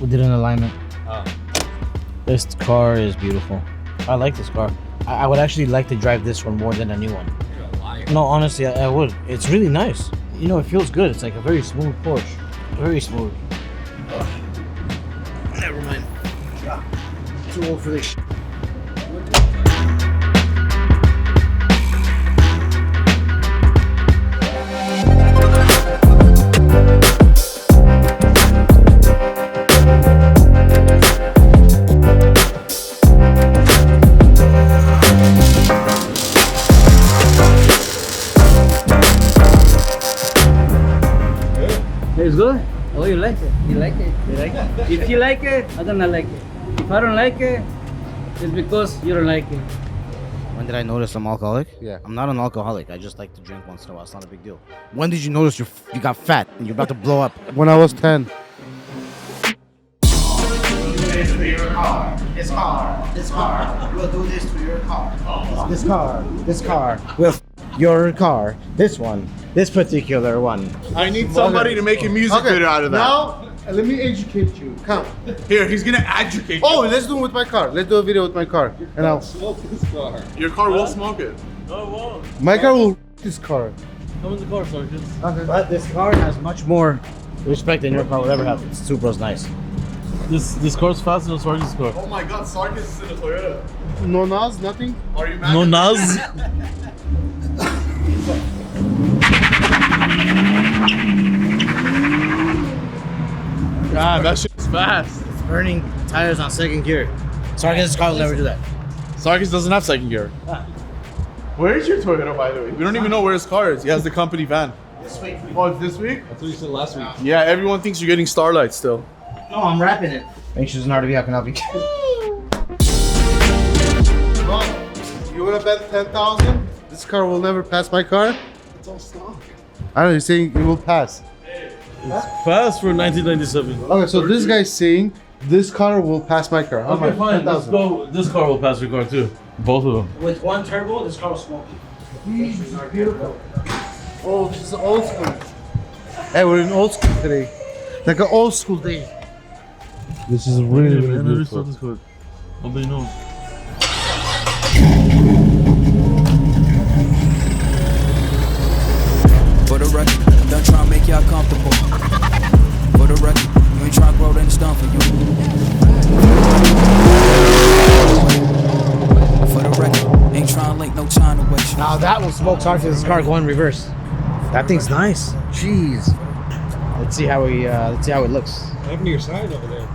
We did an alignment. Oh. This car is beautiful. I like this car. I would actually like to drive this one more than a new one. You're a liar. No, honestly, I would. It's really nice. You know, it feels good. It's like a very smooth Porsche. Very smooth. Ugh. Never mind. Too old for this shit. It's good. Oh, you like it? You like it? You like it? If you like it, I don't like it. If I don't like it, it's because you don't like it. When did I notice I'm alcoholic? Yeah. I'm not an alcoholic. I just like to drink once in a while. It's not a big deal. When did you notice you got fat and you're about to blow up? When I was 10. This to your car. This car. This car. We'll do this to your car. This car. This car. Will your car. This one. This particular one. I need somebody to make a music video out of that. Now, let me educate you. Come. Here, he's gonna educate Oh, you. let's do it with my car. Let's do a video with my car. And I'll. Your car will smoke it. My car will this car. Come in the car, Sergeant. But this car has much more respect than your car will ever have. Supra's nice. This car's faster than Sarge's car. Oh my god, Sarkis is in a Toyota. No NAS, nothing. Are you mad? No Naz? God, that shit's fast. It's burning tires on second gear. Sarge's car will never do that. Sarkis doesn't have second gear. Where is your Toyota, by the way? We don't even know where his car is. He has the company van. This week. Oh, it's this week? That's what you said last week. Yeah, everyone thinks you're getting Starlight still. No, I'm wrapping it. Make sure it's not to be how can I be. You wanna bet 10,000? This car will never pass my car? It's all stock. I don't know, he's saying it will pass. Fast for 1997. Okay, so this guy's saying this car will pass my car. How Okay, much? fine. Let's 10,000. go. This car will pass your car too. Both of them. With one turbo, this car will smoke you. Beautiful. Oh, this is old school. Hey, we're in old school today. Like an old school day. This is really, really beautiful. This car. Nobody knows. For the record, I'm done trying to make y'all comfortable. For the record, you ain't trying to grow, then it's done for you. For the record, ain't trying to link, no time to waste. Now that will smoke Sarge's car going reverse. That thing's nice. Jeez. Let's see how it looks. What happened to your sign over there?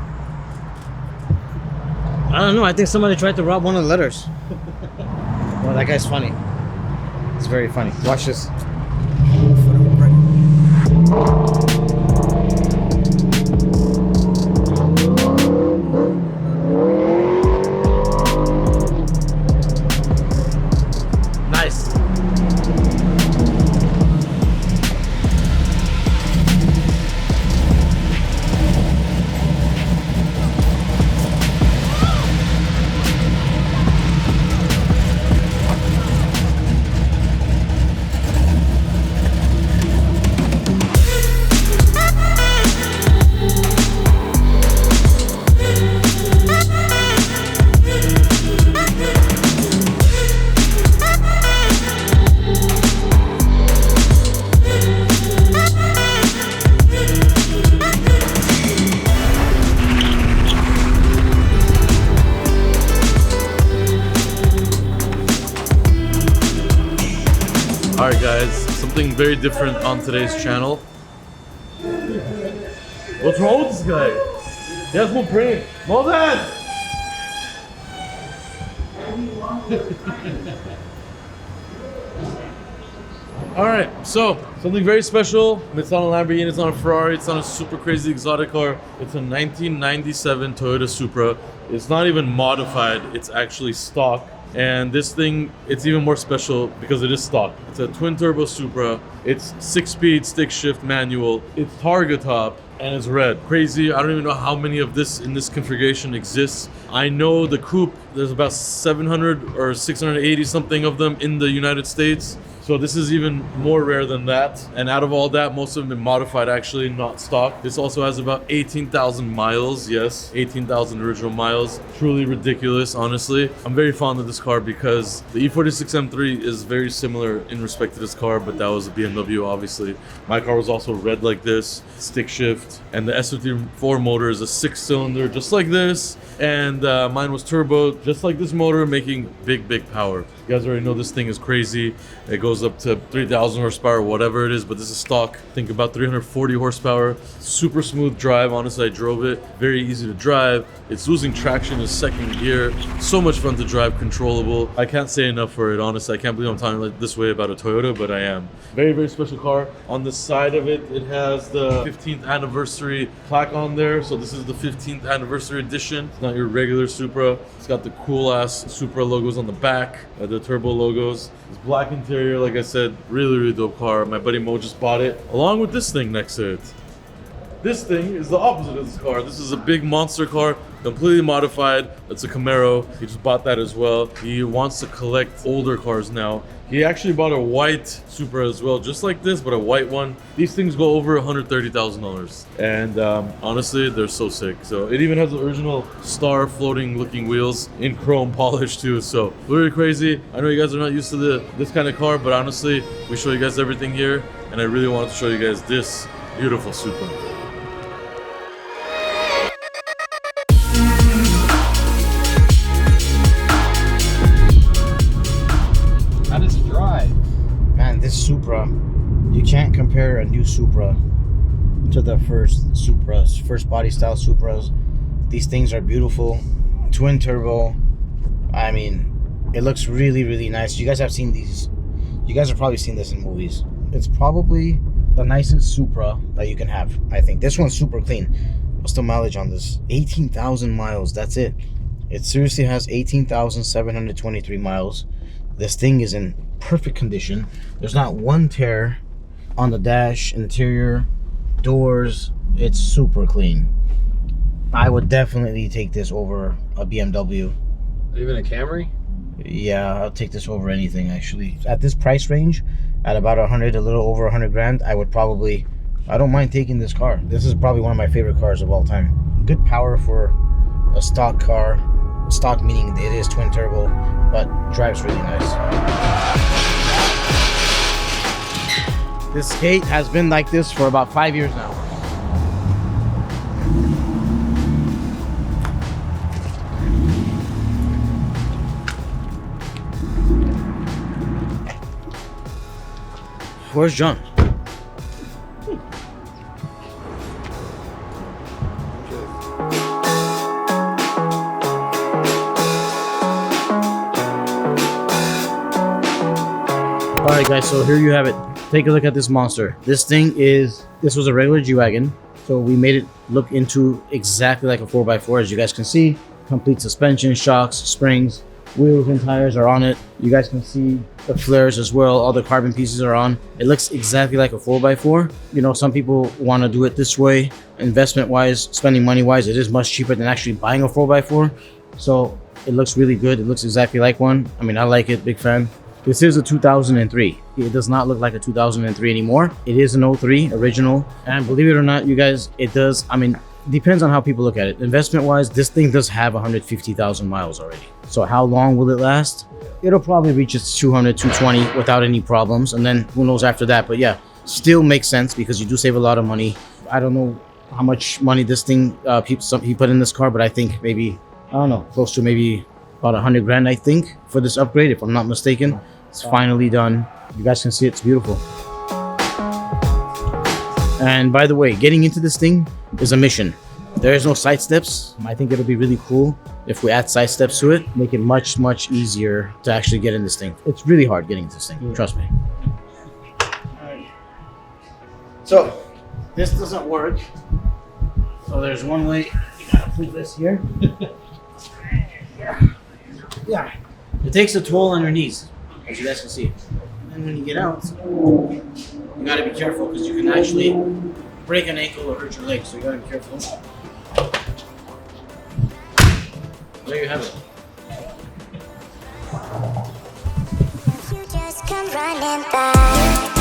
I don't know. I think somebody tried to rob one of the letters. Well, that guy's funny. It's very funny. Watch this. For the record. Nice. Alright guys, something very different on today's channel. What's wrong with this guy? He has no brain. Molden! Alright, so something very special. It's not a Lamborghini, it's not a Ferrari, it's not a super crazy exotic car. It's a 1997 Toyota Supra. It's not even modified, it's actually stock. And this thing, it's even more special because it is stock. It's a twin turbo Supra. It's 6-speed stick shift manual. It's Targa top and it's red. Crazy. I don't even know how many of this in this configuration exists. I know the coupe, there's about 700 or 680 something of them in the United States. So this is even more rare than that. And out of all that, most of them have been modified, actually, not stock. This also has about 18,000 miles. Yes, 18,000 original miles. Truly ridiculous, honestly. I'm very fond of this car because the E46 M3 is very similar in respect to this car, but that was a BMW, obviously. My car was also red like this, stick shift. And the S54 motor is a 6-cylinder, just like this. And mine was turbo, just like this motor, making big power. You guys already know this thing is crazy. It goes up to 3,000 horsepower, whatever it is, but this is stock. Think about 340 horsepower. Super smooth drive. Honestly, I drove it. Very easy to drive. It's losing traction in second gear. So much fun to drive, controllable. I can't say enough for it, honestly. I can't believe I'm talking like this way about a Toyota, but I am. Very special car. On the side of it, it has the 15th anniversary plaque on there. So this is the 15th anniversary edition. It's not your regular Supra. It's got the cool ass Supra logos on the back, the turbo logos. It's black interior, like I said, really dope car. My buddy Mo just bought it, along with this thing next to it. This thing is the opposite of this car. This is a big monster car, completely modified. It's a Camaro. He just bought that as well. He wants to collect older cars now. He actually bought a white Supra as well, just like this, but a white one. These things go over $130,000. And honestly, they're so sick. So it even has the original star floating looking wheels in chrome polish too. So really crazy. I know you guys are not used to this kind of car, but honestly, we show you guys everything here. And I really wanted to show you guys this beautiful Supra. This Supra, you can't compare a new Supra to the first Supras, first body style Supras. These things are beautiful, twin turbo. I mean, it looks really nice. You guys have seen these. You guys have probably seen this in movies. It's probably the nicest Supra that you can have, I think. This one's super clean. What's the mileage on this? 18,000 miles. That's it. It seriously has 18,723 miles. This thing is in perfect condition. There's not one tear on the dash, interior, doors. It's super clean. I would definitely take this over a BMW. Even a Camry? Yeah, I'll take this over anything, actually. At this price range, at about 100, a little over 100 grand, I don't mind taking this car. This is probably one of my favorite cars of all time. Good power for a stock car. Stock meaning it is twin turbo, but drives really nice. This gate has been like this for about 5 years now. Where's John? Alright guys, so here you have it. Take a look at this monster. This was a regular G-Wagon. So we made it look into exactly like a 4x4, as you guys can see. Complete suspension, shocks, springs, wheels and tires are on it. You guys can see the flares as well. All the carbon pieces are on. It looks exactly like a 4x4. You know, some people want to do it this way. Investment wise, spending money wise, it is much cheaper than actually buying a 4x4. So it looks really good. It looks exactly like one. I mean, I like it, big fan. This is a 2003. It does not look like a 2003 anymore. It is an 03 original. And believe it or not, you guys, it does, I mean, depends on how people look at it. Investment wise, this thing does have 150,000 miles already. So how long will it last? It'll probably reach its 200, 220 without any problems. And then who knows after that. But yeah, still makes sense because you do save a lot of money. I don't know how much money this thing, he put in this car, but I think maybe, I don't know, close to maybe about 100 grand, I think, for this upgrade, if I'm not mistaken. It's finally done. You guys can see it's beautiful. And by the way, getting into this thing is a mission. There is no side steps. I think it'll be really cool if we add side steps to it, make it much easier to actually get in this thing. It's really hard getting into this thing, trust me. So this doesn't work. So there's one way. You gotta put this here. Yeah. It takes a toll on your knees, as you guys can see. And when you get out, you gotta be careful because you can actually break an ankle or hurt your leg. So you gotta be careful. There you have it. come running back.